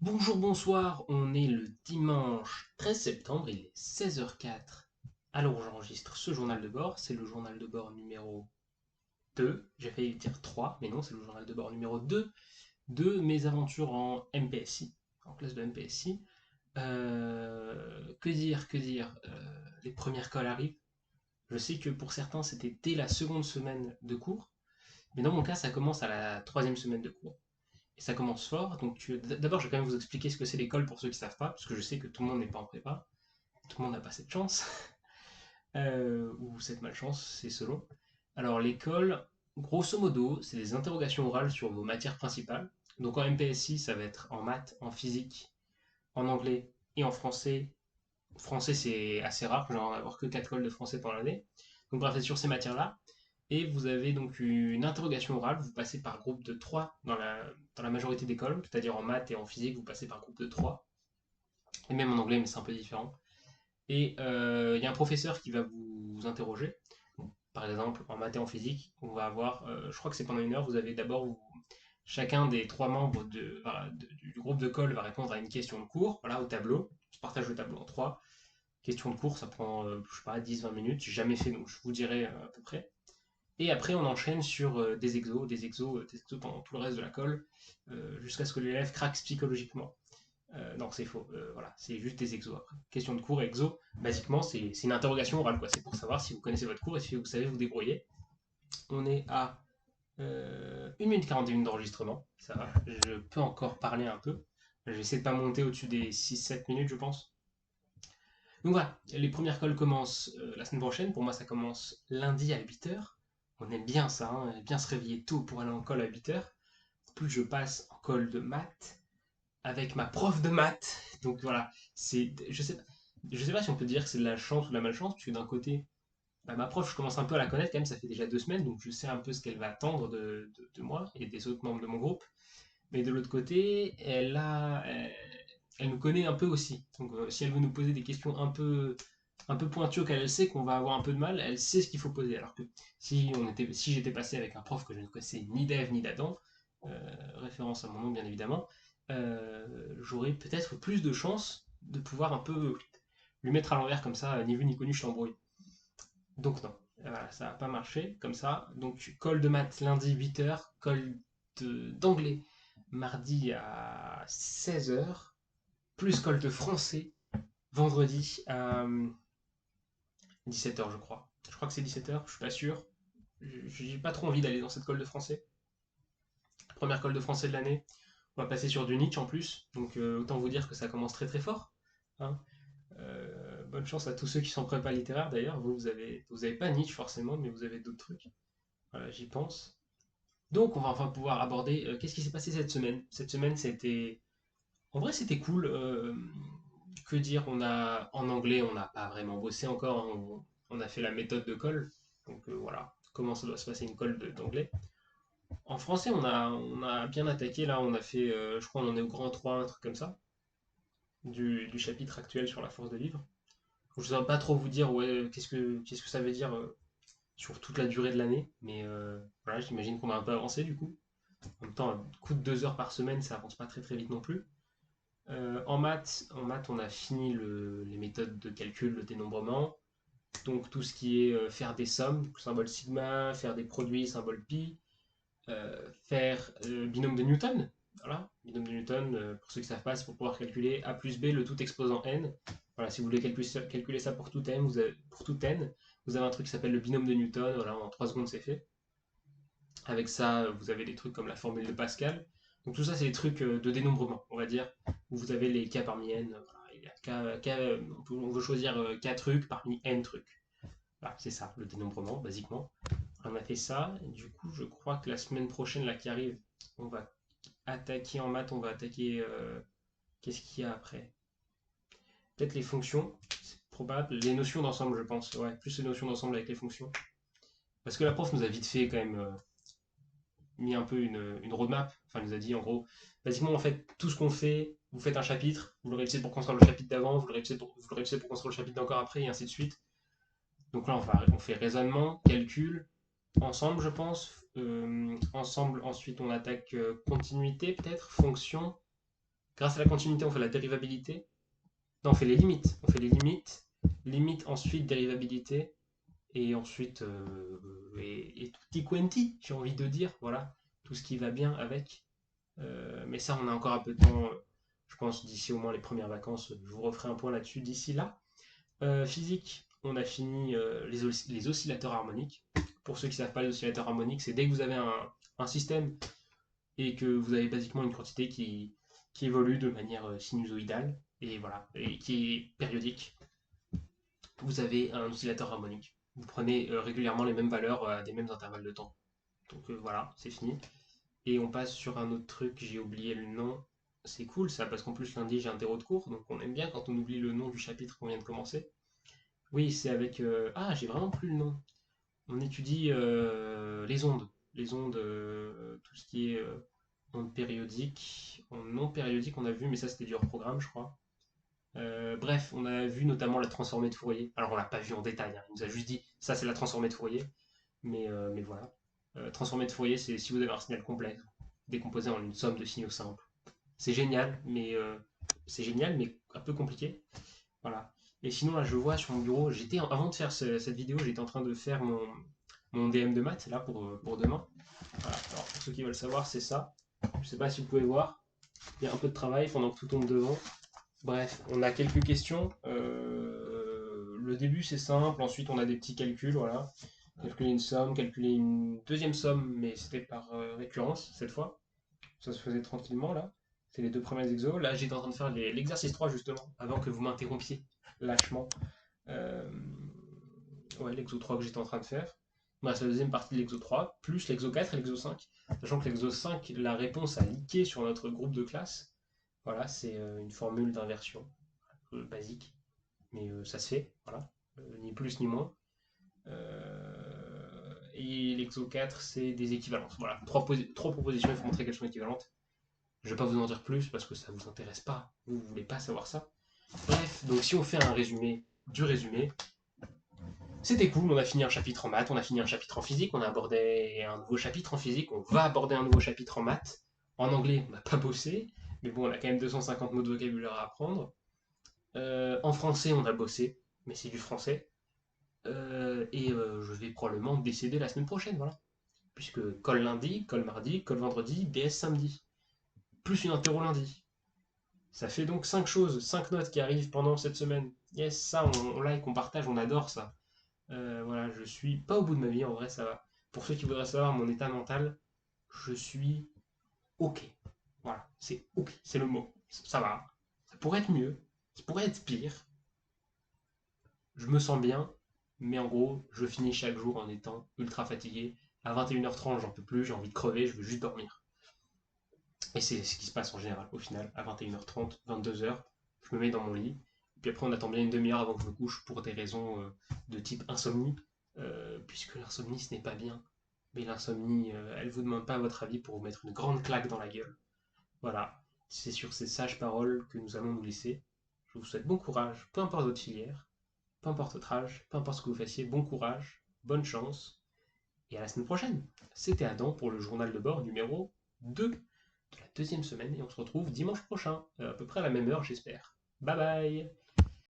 Bonjour, bonsoir, on est le dimanche 13 septembre, il est 16h04. Alors j'enregistre ce journal de bord, c'est le journal de bord numéro 2. J'ai failli dire 3, mais non, c'est le journal de bord numéro 2 de mes aventures en MPSI, en classe de MPSI. Que dire, les premières calls arrivent. Je sais que pour certains c'était dès la seconde semaine de cours, mais dans mon cas ça commence à la troisième semaine de cours. Et ça commence fort. Donc, d'abord, je vais quand même vous expliquer ce que c'est l'école pour ceux qui ne savent pas, parce que je sais que tout le monde n'est pas en prépa, tout le monde n'a pas cette chance, ou cette malchance, c'est selon. Alors, l'école, grosso modo, c'est des interrogations orales sur vos matières principales. Donc, en MPSI, ça va être en maths, en physique, en anglais et en français. Français, c'est assez rare, je vais en avoir que 4 cols de français pendant l'année. Donc, bref, c'est sur ces matières-là. Et vous avez donc une interrogation orale, vous passez par groupe de 3 dans la majorité des cols, c'est-à-dire en maths et en physique, vous passez par groupe de 3, et même en anglais, mais c'est un peu différent. Et il y a un professeur qui va vous interroger. Donc, par exemple, en maths et en physique, on va avoir, je crois que c'est pendant une heure, vous avez d'abord, chacun des 3 membres du groupe de colle va répondre à une question de cours, voilà, au tableau. On se partage le tableau en 3. Question de cours, ça prend, je sais pas, 10-20 minutes. J'ai jamais fait, donc je vous dirai à peu près. Et après, on enchaîne sur des exos pendant tout le reste de la colle, jusqu'à ce que l'élève craque psychologiquement. Non, c'est faux. Voilà, c'est juste des exos après. Question de cours, exo, basiquement, c'est une interrogation orale, quoi. C'est pour savoir si vous connaissez votre cours et si vous savez vous débrouiller. On est à 1 minute 41 d'enregistrement. Ça va, je peux encore parler un peu. Je vais essayer de pas monter au-dessus des 6-7 minutes, je pense. Donc voilà, les premières calls commencent la semaine prochaine. Pour moi, ça commence lundi à 8h. On aime bien ça, hein, bien se réveiller tôt pour aller en call à 8h. Plus je passe en call de maths avec ma prof de maths. Donc voilà, je sais pas si on peut dire que c'est de la chance ou de la malchance, puisque d'un côté, bah, ma prof, je commence un peu à la connaître quand même, ça fait déjà 2 semaines, donc je sais un peu ce qu'elle va attendre de moi et des autres membres de mon groupe. Mais de l'autre côté, elle nous connaît un peu aussi. Donc si elle veut nous poser des questions un peu pointues auxquelles elle sait qu'on va avoir un peu de mal, elle sait ce qu'il faut poser. Alors que si j'étais passé avec un prof que je ne connaissais ni d'Ève ni d'Adam, référence à mon nom bien évidemment, j'aurais peut-être plus de chances de pouvoir un peu lui mettre à l'envers comme ça, ni vu ni connu, je t'embrouille. Donc non, voilà, ça n'a pas marché comme ça. Donc colle de maths lundi 8h, colle d'anglais mardi à 16h, plus colle de français vendredi à 17h je crois. Je crois que c'est 17h, je suis pas sûr. J'ai pas trop envie d'aller dans cette colle de français. Première colle de français de l'année. On va passer sur du Nietzsche en plus, donc autant vous dire que ça commence très très fort, hein. Bonne chance à tous ceux qui sont prépa littéraire d'ailleurs. Vous avez pas Nietzsche forcément, mais vous avez d'autres trucs. Voilà, j'y pense. Donc, on va enfin pouvoir aborder qu'est-ce qui s'est passé cette semaine. Cette semaine, c'était. En vrai, c'était cool. Que dire, en anglais, on n'a pas vraiment bossé encore, hein. On a fait la méthode de colle. Donc, voilà, comment ça doit se passer une colle d'anglais. En français, on a bien attaqué. Là, on a fait, je crois, on en est au grand 3 un truc comme ça, du chapitre actuel sur la force de vivre. Je ne saurais pas trop vous dire ouais, qu'est-ce que ça veut dire sur toute la durée de l'année. Mais voilà, j'imagine qu'on a un peu avancé du coup. En même temps, un coup de 2 heures par semaine, ça avance pas très très vite non plus. En maths, on a fini les méthodes de calcul, le dénombrement. Donc tout ce qui est faire des sommes, symbole sigma, faire des produits, symbole pi, faire binôme de Newton. Voilà, binôme de Newton, pour ceux qui ne savent pas, c'est pour pouvoir calculer a plus b, le tout exposant n. Voilà, si vous voulez calculer ça pour tout n, vous avez un truc qui s'appelle le binôme de Newton. Voilà, en 3 secondes, c'est fait. Avec ça, vous avez des trucs comme la formule de Pascal. Donc tout ça, c'est des trucs de dénombrement, on va dire, où vous avez les k parmi n. Voilà, il y a on veut choisir k trucs parmi n trucs. Voilà, c'est ça, le dénombrement, basiquement. On a fait ça. Du coup, je crois que la semaine prochaine, là, qui arrive, on va attaquer en maths, on va attaquer... qu'est-ce qu'il y a après? Peut-être les fonctions, c'est probable. Les notions d'ensemble, je pense. Ouais, plus les notions d'ensemble avec les fonctions. Parce que la prof nous a vite fait quand même mis un peu une roadmap. Enfin, elle nous a dit en gros, basiquement, en fait, tout ce qu'on fait, vous faites un chapitre, vous le révisez pour construire le chapitre d'avant, vous le révisez pour construire le chapitre d'encore après, et ainsi de suite. Donc là, on fait raisonnement, calcul, ensemble, je pense. Ensemble, ensuite, on attaque continuité, peut-être, fonction, Grâce à la continuité, on fait la dérivabilité. Non, on fait les limites. On fait les limites. Limite, ensuite dérivabilité. Et ensuite, et tutti quanti, j'ai envie de dire. Voilà, tout ce qui va bien avec. Mais ça, on a encore un peu de temps. Je pense d'ici au moins les premières vacances. Je vous referai un point là-dessus d'ici là. Physique, on a fini les oscillateurs harmoniques. Pour ceux qui ne savent pas, les oscillateurs harmoniques, c'est dès que vous avez un système et que vous avez basiquement une quantité qui évolue de manière sinusoïdale et voilà, et qui est périodique, vous avez un oscillateur harmonique. Vous prenez régulièrement les mêmes valeurs à des mêmes intervalles de temps. Donc voilà, c'est fini. Et on passe sur un autre truc, j'ai oublié le nom. C'est cool ça, parce qu'en plus lundi j'ai un terreau de cours, donc on aime bien quand on oublie le nom du chapitre qu'on vient de commencer. Oui, c'est avec... Ah, j'ai vraiment plus le nom. On étudie les ondes. Les ondes, tout ce qui est ondes périodiques. Ondes non périodiques, on a vu, mais ça c'était du hors programme, je crois. Bref, on a vu notamment la transformée de Fourier. Alors on l'a pas vu en détail, hein. Il nous a juste dit ça c'est la transformée de Fourier. Mais voilà. Transformée de Fourier, c'est si vous avez un signal complexe, décomposé en une somme de signaux simples. C'est génial, mais un peu compliqué. Voilà. Et sinon, là, je vois sur mon bureau, avant de faire cette vidéo, j'étais en train de faire mon DM de maths, là, pour demain. Voilà. Alors, pour ceux qui veulent savoir, c'est ça. Je sais pas si vous pouvez voir. Il y a un peu de travail pendant que tout tombe devant. Bref, on a quelques questions. Le début, c'est simple. Ensuite, on a des petits calculs, voilà. Calculer une somme, calculer une deuxième somme, mais c'était par récurrence, cette fois. Ça se faisait tranquillement, là. C'est les deux premiers exos. Là, j'étais en train de faire l'exercice 3, justement, avant que vous m'interrompiez lâchement. Euh, ouais, l'exo 3 que j'étais en train de faire. Bah, c'est la deuxième partie de l'exo 3, plus l'exo 4 et l'exo 5. Sachant que l'exo 5, la réponse a leaké sur notre groupe de classe. Voilà, c'est une formule d'inversion basique. Mais ça se fait, voilà. Ni plus ni moins. Et l'exo 4, c'est des équivalences. Voilà, trois propositions, il faut montrer qu'elles sont équivalentes. Je ne vais pas vous en dire plus parce que ça ne vous intéresse pas. Vous ne voulez pas savoir ça. Bref, donc si on fait un résumé du résumé, c'était cool, on a fini un chapitre en maths, on a fini un chapitre en physique, on a abordé un nouveau chapitre en physique, on va aborder un nouveau chapitre en maths. En anglais, on n'a pas bossé, mais bon, on a quand même 250 mots de vocabulaire à apprendre. En français, on a bossé, mais c'est du français. Je vais probablement décéder la semaine prochaine, voilà. Puisque colle lundi, colle mardi, colle vendredi, DS samedi. Plus une interro lundi. Ça fait donc 5 choses, 5 notes qui arrivent pendant cette semaine. Yes, ça, on like, on partage, on adore ça. Voilà, je suis pas au bout de ma vie, en vrai, ça va. Pour ceux qui voudraient savoir mon état mental, je suis ok. Voilà, c'est ok, c'est le mot. Ça va. Ça pourrait être mieux, ça pourrait être pire. Je me sens bien, mais en gros, je finis chaque jour en étant ultra fatigué. À 21h30, j'en peux plus, j'ai envie de crever, je veux juste dormir. Et c'est ce qui se passe en général, au final, à 21h30, 22h, je me mets dans mon lit. Puis après, on attend bien une demi-heure avant que je me couche pour des raisons de type insomnie. Puisque l'insomnie, ce n'est pas bien. Mais l'insomnie, elle vous demande pas votre avis pour vous mettre une grande claque dans la gueule. Voilà, c'est sur ces sages paroles que nous allons nous laisser. Je vous souhaite bon courage, peu importe votre filière, peu importe votre âge, peu importe ce que vous fassiez, bon courage, bonne chance, et à la semaine prochaine. C'était Adam pour le journal de bord numéro 2 de la deuxième semaine, et on se retrouve dimanche prochain, à peu près à la même heure, j'espère. Bye bye.